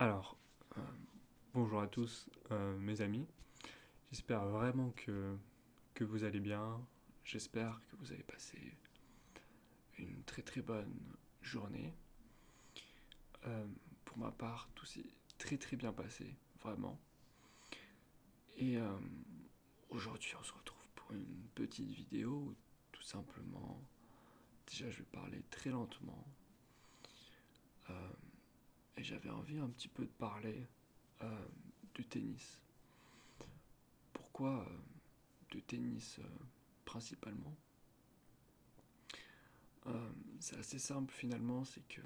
Alors, euh, bonjour à tous, mes amis. J'espère vraiment que vous allez bien. J'espère que vous avez passé une très très bonne journée. Euh, pour ma part, tout s'est très très bien passé, vraiment. Et aujourd'hui, on se retrouve pour une petite vidéo où tout simplement, déjà je vais parler très lentement. Euh, et j'avais envie un petit peu de parler euh, du tennis. Pourquoi de tennis principalement? C'est assez simple finalement, c'est que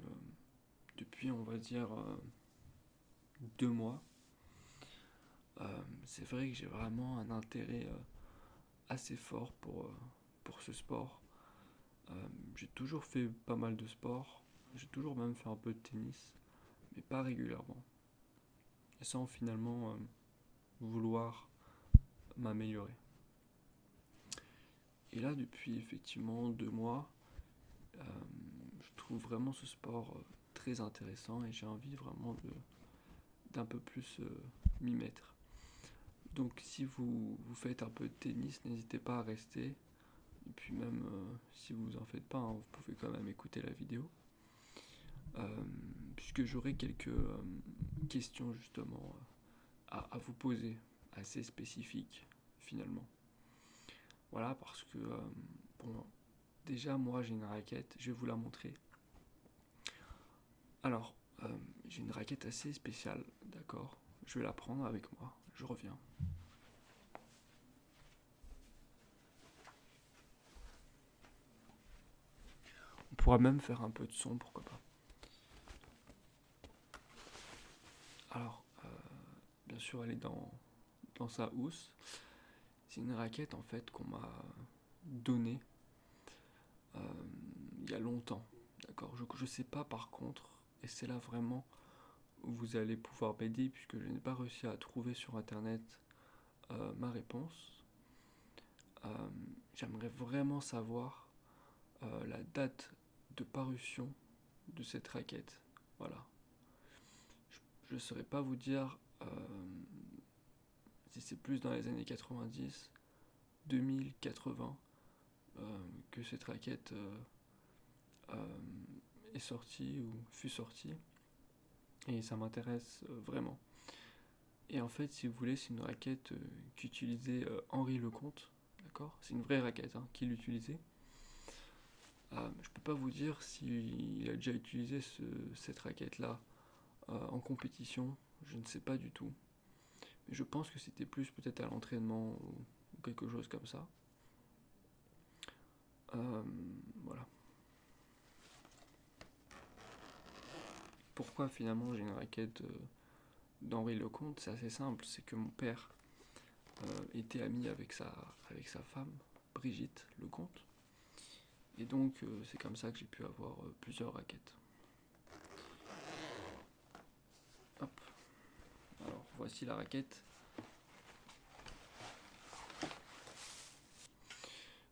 depuis on va dire 2 mois, c'est vrai que j'ai vraiment un intérêt assez fort pour ce sport. J'ai toujours fait pas mal de sport, j'ai toujours même fait un peu de tennis, mais pas régulièrement. Et sans finalement vouloir m'améliorer. Et là depuis effectivement 2 mois, euh, je trouve vraiment ce sport très intéressant et j'ai envie vraiment d'un peu plus m'y mettre. Donc si vous faites un peu de tennis, n'hésitez pas à rester. Et puis même si vous en faites pas, hein, vous pouvez quand même écouter la vidéo. Euh, Puisque j'aurai quelques questions justement à vous poser, assez spécifiques finalement. Voilà, parce que bon, déjà moi j'ai une raquette, je vais vous la montrer. Alors, j'ai une raquette assez spéciale, d'accord? Je vais la prendre avec moi, je reviens. On pourra même faire un peu de son, pourquoi pas. Alors, bien sûr, elle est dans sa housse. C'est une raquette en fait qu'on m'a donnée euh, il y a longtemps. D'accord. Je sais pas par contre, et c'est là vraiment où vous allez pouvoir m'aider puisque je n'ai pas réussi à trouver sur internet ma réponse. Euh, J'aimerais vraiment savoir la date de parution de cette raquette. Voilà. Je ne saurais pas vous dire si c'est plus dans les années 90, 2000, 80 que cette raquette euh, est sortie ou fut sortie. Et ça m'intéresse vraiment. Et en fait, si vous voulez, c'est une raquette qu'utilisait Henri Lecomte. D'accord. C'est une vraie raquette hein, qu'il utilisait. Je peux pas vous dire s'il a déjà utilisé cette raquette-là en compétition. Je ne sais pas du tout. Mais je pense que c'était plus peut-être à l'entraînement ou quelque chose comme ça. Voilà. Pourquoi finalement j'ai une raquette d'Henri Lecomte? C'est assez simple, c'est que mon père était ami avec sa femme, Brigitte Lecomte. Et donc c'est comme ça que j'ai pu avoir plusieurs raquettes. Hop. Alors voici la raquette.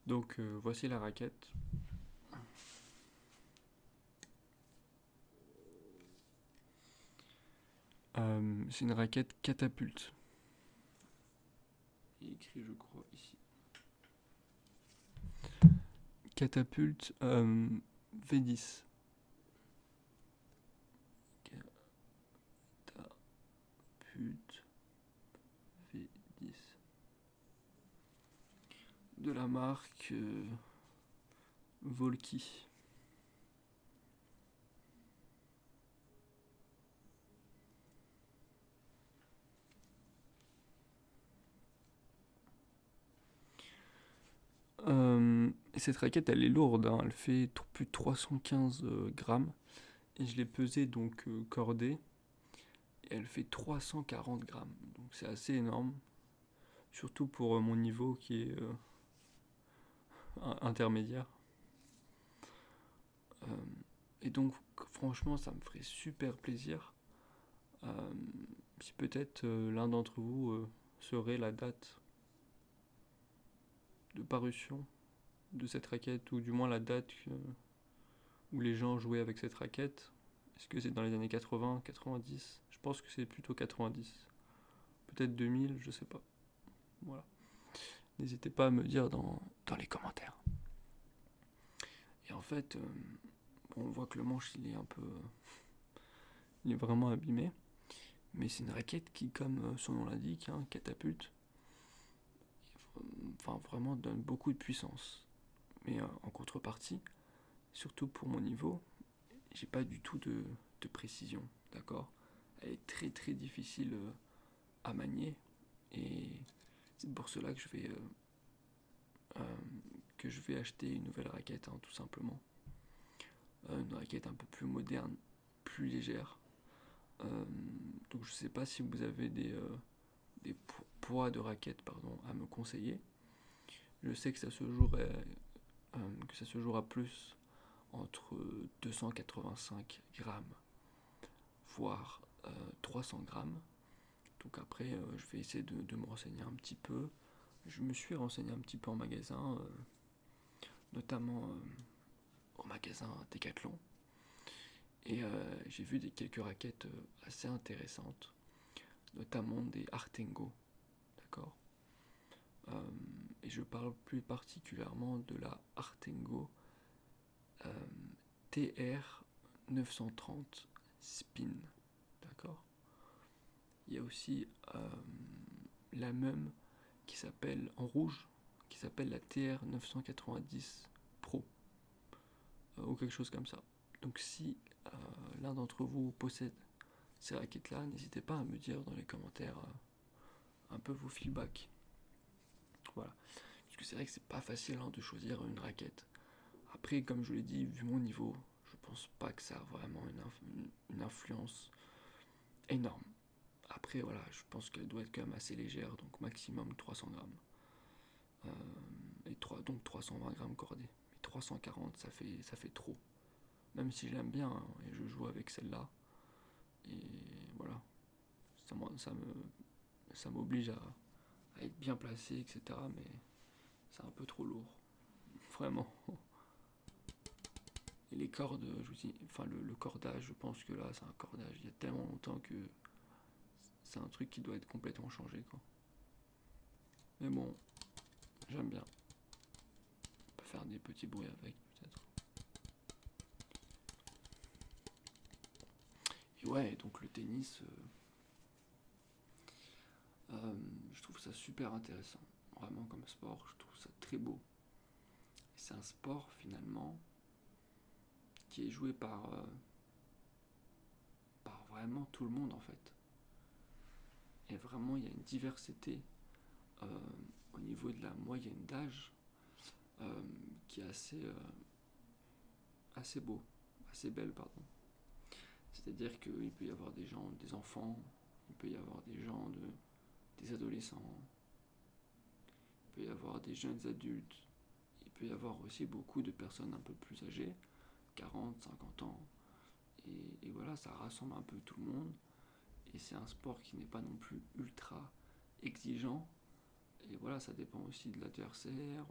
Donc voici la raquette. C'est une raquette catapulte. Il est écrit je crois ici. Catapulte V10. Catapulte V10. De la marque Volky. Cette raquette, elle est lourde, hein, elle fait plus de 315 grammes. Et je l'ai pesée donc cordée. Et elle fait 340 grammes. Donc c'est assez énorme. Surtout pour mon niveau qui est intermédiaire. Euh, et donc franchement, ça me ferait super plaisir si peut-être l'un d'entre vous saurait la date de parution de cette raquette, ou du moins la date où les gens jouaient avec cette raquette. Est-ce que c'est dans les années 80, 90? Je pense que c'est plutôt 90. Peut-être 2000, je sais pas. Voilà. N'hésitez pas à me dire dans les commentaires. Et en fait, on voit que le manche il est un peu. Il est vraiment abîmé. Mais c'est une raquette qui, comme son nom l'indique, catapulte. Enfin, vraiment donne beaucoup de puissance. Mais en contrepartie, surtout pour mon niveau, j'ai pas du tout de précision. D'accord? Elle est très très difficile à manier. Et c'est pour cela que je vais acheter une nouvelle raquette, tout simplement. Une raquette un peu plus moderne, plus légère. Donc je sais pas si vous avez des poids de raquettes à me conseiller. Je sais que ça se jouera plus entre 285 grammes, voire 300 grammes. Donc après, je vais essayer de me renseigner un petit peu. Je me suis renseigné un petit peu en magasin, notamment au magasin Decathlon. Et j'ai vu quelques raquettes assez intéressantes, notamment des Artengo, d'accord. Et je parle plus particulièrement de la Artengo TR 930 Spin, d'accord. Il y a aussi la même qui s'appelle en rouge, qui s'appelle la TR 990 Pro, ou quelque chose comme ça. Donc si l'un d'entre vous possède ces raquettes-là, n'hésitez pas à me dire dans les commentaires un peu vos feedbacks. Voilà. Parce que c'est vrai que c'est pas facile de choisir une raquette. Après, comme je l'ai dit, vu mon niveau, je pense pas que ça a vraiment une influence énorme. Après, voilà, je pense qu'elle doit être quand même assez légère, donc maximum 300 grammes. Donc 320 grammes cordés. Mais 340, ça fait trop. Même si je l'aime bien, et je joue avec celle-là. Et voilà, ça m'oblige à être bien placé, etc. Mais c'est un peu trop lourd. Vraiment. Et les cordes, je vous dis, enfin le cordage, je pense que là, c'est un cordage il y a tellement longtemps que c'est un truc qui doit être complètement changé, quoi. Mais bon, j'aime bien. On peut faire des petits bruits avec, peut-être. Et ouais, donc le tennis, je trouve ça super intéressant. Vraiment comme sport, je trouve ça très beau. Et c'est un sport, finalement, qui est joué par vraiment tout le monde, en fait. Et vraiment, il y a une diversité au niveau de la moyenne d'âge qui est assez beau, assez belle, pardon. C'est-à-dire qu'il peut y avoir des enfants, il peut y avoir des adolescents, il peut y avoir des jeunes adultes, il peut y avoir aussi beaucoup de personnes un peu plus âgées, 40, 50 ans. Et voilà, ça rassemble un peu tout le monde. Et c'est un sport qui n'est pas non plus ultra exigeant. Et voilà, ça dépend aussi de l'adversaire.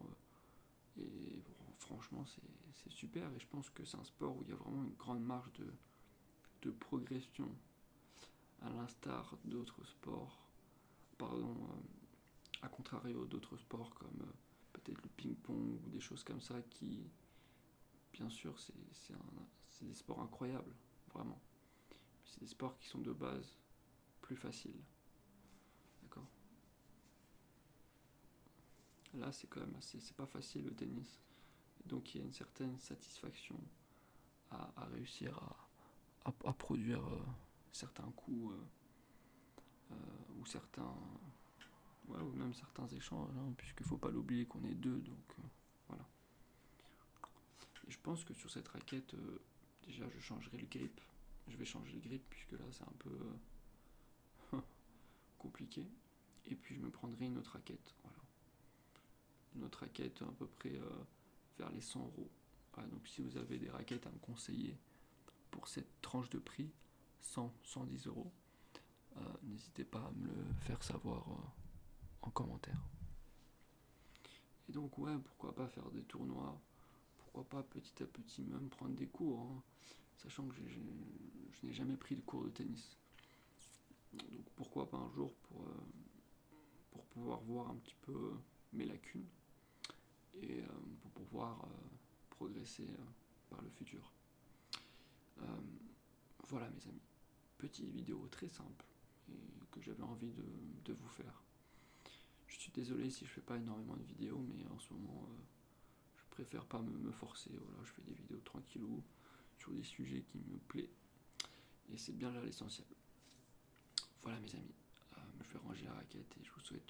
Et franchement, c'est super. Et je pense que c'est un sport où il y a vraiment une grande marge de progression, à l'instar d'autres sports. Pardon, à contrario d'autres sports comme peut-être le ping-pong ou des choses comme ça qui, bien sûr, c'est des sports incroyables, vraiment. C'est des sports qui sont de base plus faciles. D'accord. Là, c'est quand même c'est pas facile le tennis. Donc il y a une certaine satisfaction à réussir à produire certains coups ou ou même certains échanges, puisqu'il faut pas l'oublier qu'on est deux, donc voilà. Et je pense que sur cette raquette, déjà je changerai le grip. Je vais changer le grip puisque là c'est un peu compliqué. Et puis je me prendrai une autre raquette, voilà. Une autre raquette à peu près vers les 100 €. Voilà, donc si vous avez des raquettes à me conseiller pour cette tranche de prix, 100-110 €, n'hésitez pas à me le faire savoir en commentaire. Et donc pourquoi pas faire des tournois, pourquoi pas petit à petit même prendre des cours. sachant que je n'ai jamais pris de cours de tennis. Donc pourquoi pas un jour pour pouvoir voir un petit peu mes lacunes et pour pouvoir progresser par le futur. Voilà mes amis, petite vidéo très simple et que j'avais envie de vous faire. Je suis désolé si je fais pas énormément de vidéos, mais en ce moment je préfère pas me forcer. Voilà, je fais des vidéos tranquillou sur des sujets qui me plaisent et c'est bien là l'essentiel. Voilà mes amis, je vais ranger la raquette et je vous souhaite